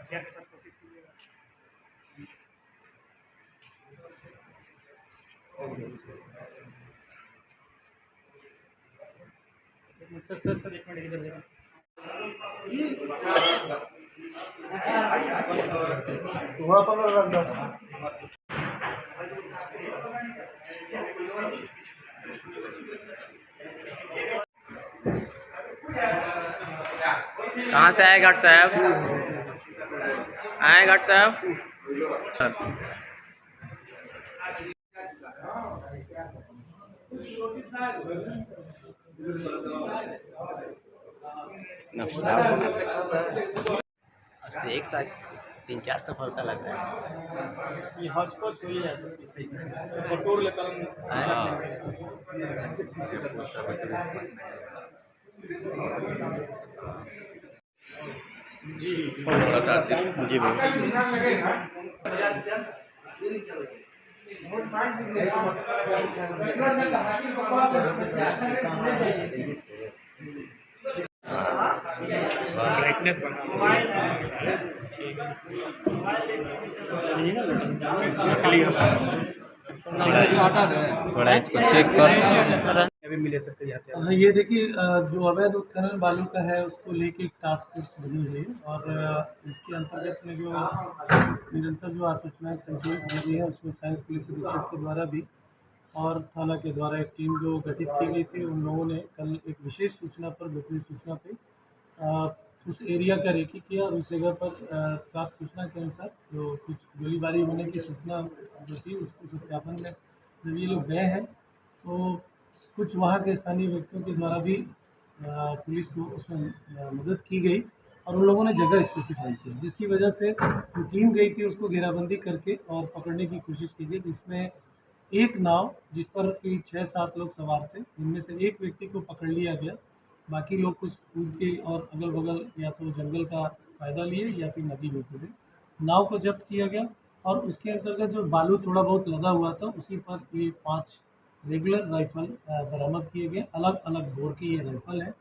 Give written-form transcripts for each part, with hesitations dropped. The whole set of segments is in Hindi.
हथियार के साथ कोशिश कीजिएगा। सर एक मिनट इधर जरा। कहाँ से आए घाट साहब? आए घाट साहब? एक साथ 3-4 सफलता लग रहा है। ये हॉटस्पॉट हो ही जाता है, बटोर लेता हूँ। जी थोड़ा सा सिर्फ जी ब्राइटनेस बढ़ा थोड़ा इसको चेक कर। अभी मिले सकते जाते हैं। हाँ, ये देखिए जो अवैध उत्खनन बालू का है उसको लेके एक टास्क फोर्स बनी हुई है और इसके अंतर्गत में जो निरंतर जो आसूचनाएं संचालित हो रही है उसमें सहायक पुलिस अधीक्षक के द्वारा भी और थाना के द्वारा एक टीम जो गठित की गई थी, उन लोगों ने कल एक विशेष सूचना पर, गोपनीय सूचना पे उस एरिया का रेकी किया और उस जगह पर प्राप्त सूचना के अनुसार जो कुछ गोलीबारी होने की सूचना जो थी उसको सत्यापन में जब ये लोग गए हैं तो कुछ वहाँ के स्थानीय व्यक्तियों के द्वारा भी पुलिस को उसमें मदद की गई और उन लोगों ने जगह स्पेसिफाई की, जिसकी वजह से जो टीम गई थी उसको घेराबंदी करके और पकड़ने की कोशिश की गई, जिसमें एक नाव जिस पर कि 6-7 लोग सवार थे, जिनमें से एक व्यक्ति को पकड़ लिया गया। बाकी लोग कुछ कूद के और अगल बगल या तो जंगल का फ़ायदा लिए या फिर नदी में कूदे। नाव को जब्त किया गया और उसके अंतर्गत जो बालू थोड़ा बहुत लगा हुआ था उसी पर ये 5 रेगुलर राइफल बरामद किए गए। अलग अलग बोर की ये राइफल है,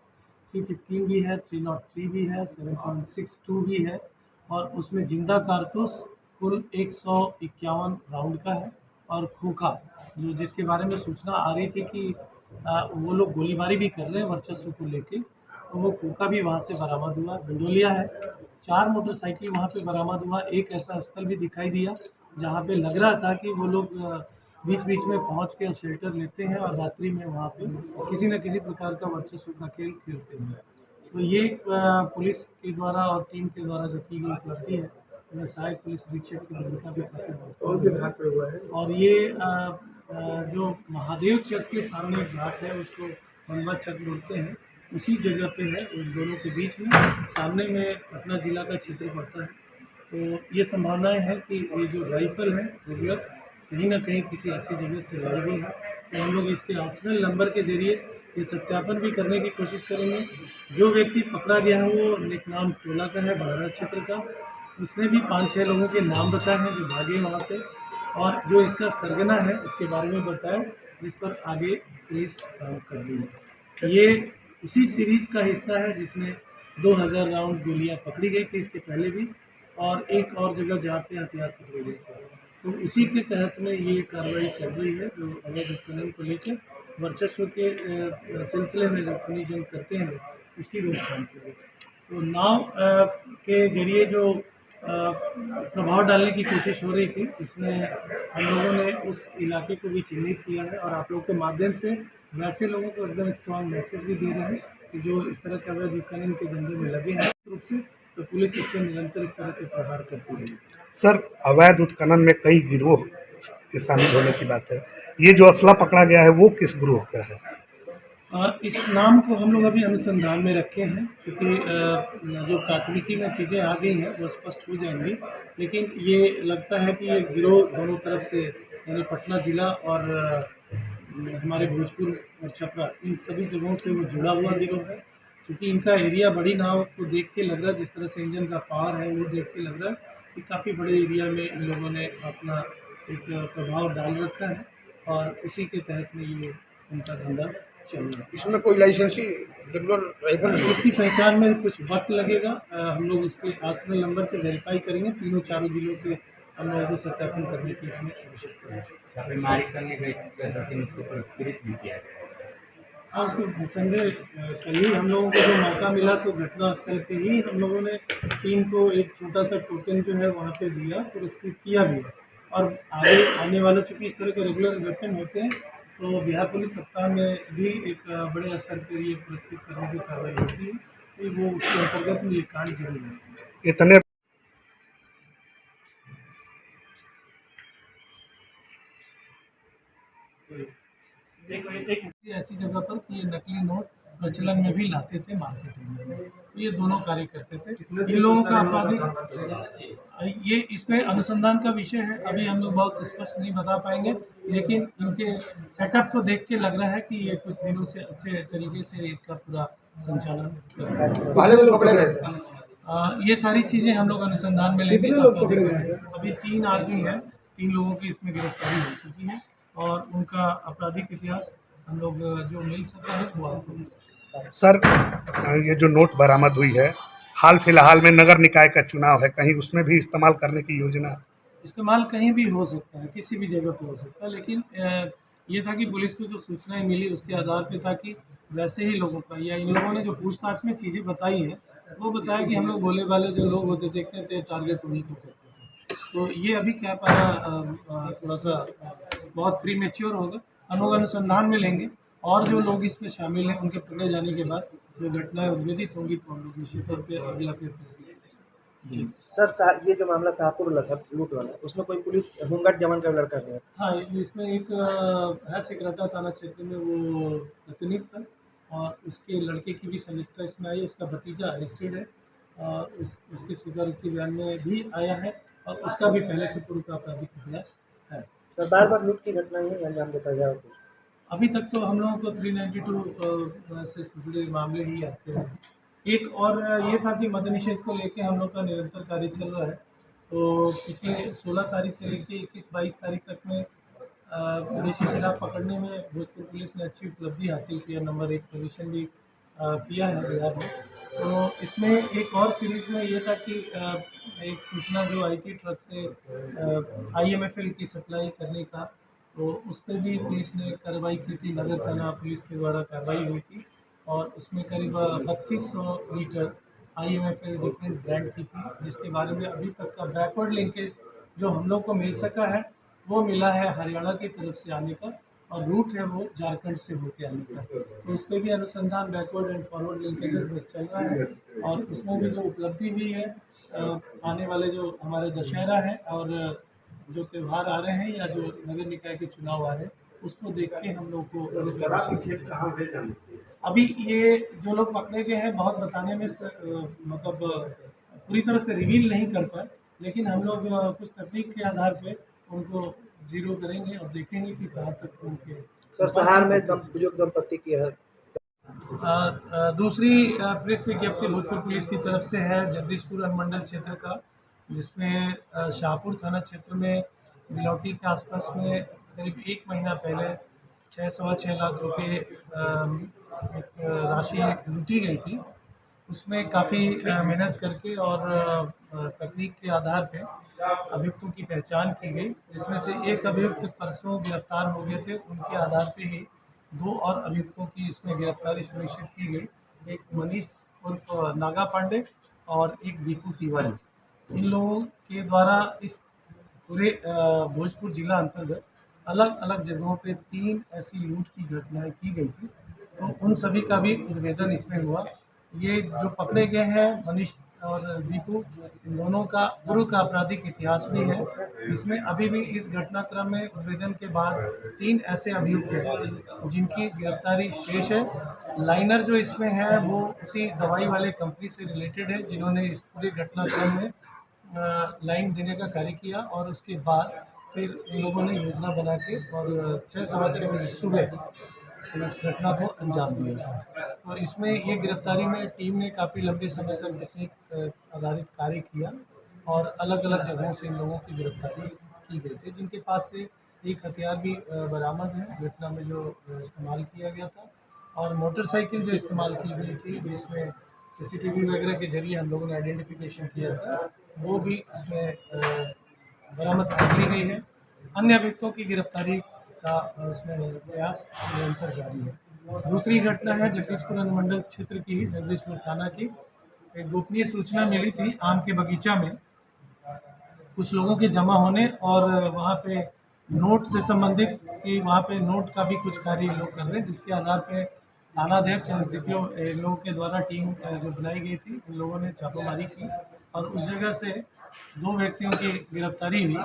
315 भी है, 303 भी है, 7.62 भी है और उसमें जिंदा कारतूस कुल 151 राउंड का है और खोखा जो जिसके बारे में सूचना आ रही थी कि वो लोग गोलीबारी भी कर रहे हैं वर्चस्व को लेके, तो वो खोखा भी वहाँ से बरामद हुआ। गंडोलिया है, 4 मोटरसाइकिल वहाँ पे बरामद हुआ। एक ऐसा स्थल भी दिखाई दिया जहाँ पे लग रहा था कि वो लोग बीच बीच में पहुँच के शेल्टर लेते हैं और रात्रि में वहाँ पे किसी न किसी प्रकार का वर्चस्व का खेल खेलते हैं। तो ये पुलिस के द्वारा और टीम के द्वारा जो की गई उपलब्धि है, उसमें सहायक पुलिस अधीक्षक की भूमिका भी काफ़ी महत्वपूर्ण हुआ है। और ये जो महादेव चक के सामने एक घाट है उसको बनवा चक बोलते हैं, उसी जगह पे है, उन दोनों के बीच में सामने में पटना जिला का क्षेत्र पड़ता है। तो ये संभावनाएं हैं कि ये जो राइफल है रेगुलर कहीं ना कहीं किसी ऐसी जगह से लाई गई है, तो हम लोग इसके आर्सेनल नंबर के जरिए ये सत्यापन भी करने की कोशिश करेंगे। जो व्यक्ति पकड़ा गया है वो निकनाम टोला का है, बड़ारा क्षेत्र का। उसने भी 5-6 लोगों के नाम बताए हैं जो भागे वहाँ से, और जो इसका सरगना है उसके बारे में बताया, जिस पर आगे पुलिस काम कर रही है। ये उसी सीरीज़ का हिस्सा है जिसमें 2000 राउंड गोलियाँ पकड़ी गई थी इसके पहले भी, और एक और जगह जहाँ पे हथियार पकड़े गए थे, तो उसी के तहत में ये कार्रवाई चल रही है जो अवैध उत्खनन को लेकर वर्चस्व के सिलसिले में जो खनिजन करते हैं उसकी रोकथाम के लिए। तो नाव के जरिए जो प्रभाव डालने की कोशिश हो रही थी, इसमें हम लोगों ने उस इलाके को भी चिन्हित किया है और आप लोगों के माध्यम से वैसे लोगों को एकदम स्ट्रॉन्ग मैसेज भी दे रहे हैं कि जो इस तरह के अवैध उत्खनन के धंधे में लगे हैं रूप से, तो पुलिस इस पर निरंतर इस तरह के प्रहार करती रही। सर, अवैध उत्खनन में कई गिरोह के शामिल होने की बात है, ये जो असला पकड़ा गया है वो किस गिरोह का है? इस नाम को हम लोग अभी अनुसंधान में रखे हैं, क्योंकि जो प्राथमिकी में चीज़ें आ गई हैं वो स्पष्ट हो जाएंगी, लेकिन ये लगता है कि ये गिरोह दोनों तरफ से यानी पटना जिला और हमारे भोजपुर और छपरा, इन सभी जगहों से वो जुड़ा हुआ गिरोह है। क्योंकि इनका एरिया बड़ी नाव को देख के लग रहा है, जिस तरह से इंजन का पावर है वो देख के लग रहा है कि काफ़ी बड़े एरिया में इन लोगों ने अपना एक प्रभाव डाल रखा है और उसी के तहत में ये उनका धंधा चल रहा है। इसमें कोई लाइसेंसी रेगुलर राइफल नहीं है। इसकी पहचान में कुछ वक्त लगेगा। हम लोग इसके आर्सेनल नंबर से वेरीफाई करेंगे। तीनों चारों जिलों से हम लोगों को सत्यापन करने की इसमें आवश्यकता है। छापेमारी करने गए थे, लेकिन उसको पुरस्कृत नहीं किया गया। हाँ, उसको निसंदेह कल ही हम लोगों को जो मौका मिला तो घटना स्थल पे ही हम लोगों ने टीम को एक छोटा सा टोकन जो है वहाँ पे दिया, पुरस्कृत किया भी है। और आगे आने वाला, चूँकि इस तरह के रेगुलर वेपन होते हैं, तो बिहार पुलिस सप्ताह में भी एक बड़े स्तर पर ये पुरस्कृत करने की कार्रवाई होती है, तो वो उसके अंतर्गत में ये कांड जरूर है। इतने ऐसी जगह पर कि ये नकली नोट प्रचलन में भी लाते थे मार्केट एरिया में, तो ये दोनों कार्य करते थे। इन लोगों का आपराधिक, ये इसमें अनुसंधान का विषय है, अभी हम लोग बहुत स्पष्ट नहीं बता पाएंगे, लेकिन इनके सेटअप को देख के लग रहा है कि ये कुछ दिनों से अच्छे तरीके से इसका पूरा संचालन कर रहा है। पहले भी पकड़े गए थे। ये सारी चीज़ें हम लोग अनुसंधान में लेंगे। अभी 3 आदमी हैं, 3 लोगों की इसमें गिरफ्तारी हो चुकी है और उनका आपराधिक इतिहास हम लोग जो मिल सकता है वो आपको। सर, ये जो नोट बरामद हुई है, हाल फिलहाल में नगर निकाय का चुनाव है, कहीं उसमें भी इस्तेमाल करने की योजना? इस्तेमाल कहीं भी हो सकता है, किसी भी जगह पे हो सकता है, लेकिन ये था कि पुलिस को जो सूचनाएं मिली उसके आधार पे था कि वैसे ही लोगों का, या इन लोगों ने जो पूछताछ में चीज़ें बताई हैं वो बताया कि हम लोग भोले वाले जो लोग होते देखते थे टारगेट उन्हीं को करते थे। तो ये अभी क्या पता, थोड़ा सा बहुत प्री मेच्योर होगा, हम लोग अनुसंधान में लेंगे और जो लोग इसमें शामिल हैं उनके पकड़े जाने के बाद जो घटनाएं उद्भेदित होंगी तो हम लोग निश्चित तौर पर अगला फैसला लेंगे। सर, ये जो मामला शाहपुर वाला था, लूट वाला, उसमें कोई पुलिस होमगार्ड जवान का लड़का है? हाँ, इसमें एक है सिकरटा थाना क्षेत्र में वो प्रतिनिधि था और उसके लड़के की भी संलिप्तता इसमें आई। उसका भतीजा अरेस्टेड है और उसके स्वीकारोक्ति बयान में भी आया है और उसका भी पहले से पूर्व का आपराधिक इतिहास है। सर, बार बार लूट की घटनाएं हैं, अंजाम देता गया होगा। अभी तक तो हम लोगों को 392 से जुड़े मामले ही आते हैं। एक और ये था कि मद्य निषेध को लेके हम लोग का निरंतर कार्य चल रहा है। तो पिछले 16 तारीख से लेके 21-22 तारीख तक में विदेशी शराब पकड़ने में भोजपुर पुलिस ने अच्छी उपलब्धि हासिल की है, नंबर 1 पोजीशन भी किया है बिहार में। तो इसमें एक और सीरीज़ में ये था कि एक सूचना जो आई थी ट्रक से IMFL की सप्लाई करने का, तो उस पर भी पुलिस ने कार्रवाई की थी। नगर थाना पुलिस के द्वारा कार्रवाई हुई थी और उसमें करीब 3200 लीटर IMFL डिफरेंट ब्रांड की थी, जिसके बारे में अभी तक का बैकवर्ड लिंकेज जो हम लोग को मिल सका है वो मिला है हरियाणा की तरफ से आने का और रूट है वो झारखंड से होके आने का। तो उस पर भी अनुसंधान बैकवर्ड एंड फॉरवर्ड लिंकेजेस में चल रहा है और उसमें भी जो उपलब्धि हुई है, आने वाले जो हमारे दशहरा है और जो त्यौहार आ रहे हैं या जो नगर निकाय के चुनाव आ रहे हैं, उसको देख के हम लोग को अभी ये जो लोग पकड़े गए हैं बहुत बताने में मतलब पूरी तरह से रिवील नहीं कर पाए, लेकिन हम लोग कुछ तकनीक के आधार पे उनको जीरो करेंगे और देखेंगे कि कहाँ तक उनके। सर, सहार में बुजुर्ग दंपत्ति की है। दूसरी प्रेस विज्ञप्ति भोजपुर पुलिस की तरफ से है जगदीशपुर अनुमंडल क्षेत्र का, जिसमें शाहपुर थाना क्षेत्र में मिलौटी के आसपास में करीब 1 महीना पहले 6.25 लाख रुपए एक राशि लूटी गई थी। उसमें काफ़ी मेहनत करके और तकनीक के आधार पे अभियुक्तों की पहचान की गई, जिसमें से एक अभियुक्त परसों गिरफ्तार हो गए थे। उनके आधार पे ही 2 और अभियुक्तों की इसमें गिरफ्तारी सुनिश्चित की गई, एक मनीष उर्फ नागा पांडे और एक दीपू तिवारी। इन लोगों के द्वारा इस पूरे भोजपुर जिला अंतर्गत अलग अलग जगहों पे 3 ऐसी लूट की घटनाएं की गई थी, तो उन सभी का भी उद्भेदन इसमें हुआ। ये जो पकड़े गए हैं मनीष और दीपू, इन दोनों का पूर्व का आपराधिक इतिहास भी है। इसमें अभी भी इस घटनाक्रम में उद्भेदन के बाद 3 ऐसे अभियुक्त हैं जिनकी गिरफ्तारी शेष है। लाइनर जो इसमें है वो उसी दवाई वाले कंपनी से रिलेटेड है जिन्होंने इस पूरे घटनाक्रम में लाइन देने का कार्य किया और उसके बाद फिर इन लोगों ने योजना बना के और 6-6:15 बजे सुबह इस घटना को अंजाम दिया था। तो इसमें ये गिरफ्तारी में टीम ने काफ़ी लंबे समय तक तकनीक आधारित कार्य किया और अलग अलग जगहों से इन लोगों की गिरफ्तारी की गई थी, जिनके पास से एक हथियार भी बरामद है घटना में जो इस्तेमाल किया गया था। और मोटरसाइकिल जो इस्तेमाल की गई थी, जिसमें सीसीटीवी वगैरह के जरिए हम लोगों ने आइडेंटिफिकेशन किया था, वो भी इसमें बरामद कर ली गई है। अन्य अभियुक्तों की गिरफ्तारी का उसमें प्रयास निरंतर जारी है। दूसरी घटना है जगदीशपुर अनुमंडल क्षेत्र की ही, जगदीशपुर थाना की। एक गोपनीय सूचना मिली थी आम के बगीचा में कुछ लोगों के जमा होने और वहाँ पे नोट से संबंधित कि वहाँ पे नोट का भी कुछ कार्य ये लोग कर रहे हैं, जिसके आधार पे थानाध्यक्ष एसडीपीओ लोगों के द्वारा टीम जो बनाई गई थी, इन लोगों ने छापेमारी की और उस जगह से 2 व्यक्तियों की गिरफ्तारी हुई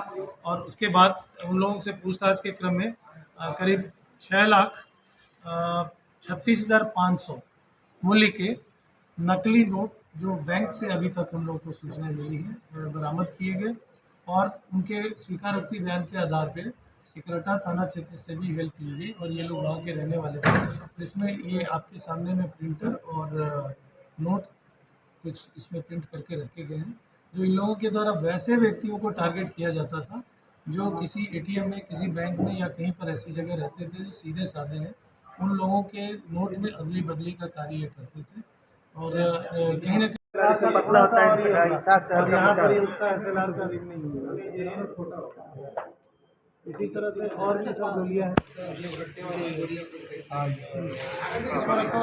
और उसके बाद उन लोगों से पूछताछ के क्रम में करीब 6,36,500 मूल्य के नकली नोट जो बैंक से अभी तक हम लोग को सूचना मिली है बरामद किए गए और उनके स्वीकारोक्ति बयान के आधार पे सिकरटा थाना क्षेत्र से भी हेल्प ली गई और ये लोग वहाँ के रहने वाले थे, जिसमें ये आपके सामने में प्रिंटर और नोट कुछ इसमें प्रिंट करके रखे गए हैं। जो इन लोगों के द्वारा वैसे व्यक्तियों को टारगेट किया जाता था जो किसी एटीएम में, किसी बैंक में या कहीं पर ऐसी जगह रहते थे जो सीधे साधे हैं, उन लोगों के नोट में अदली बदली का कार्य ये करते थे और कहीं ना कहीं पतला होता है, सात से हल्का यहाँ मोटा। पर उसका एसएलआर का रिंग नहीं है, ये छोटा होता है। इसी तरह से और भी सब गोलियाँ हैं। हाँ, इसको रखो।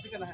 चलो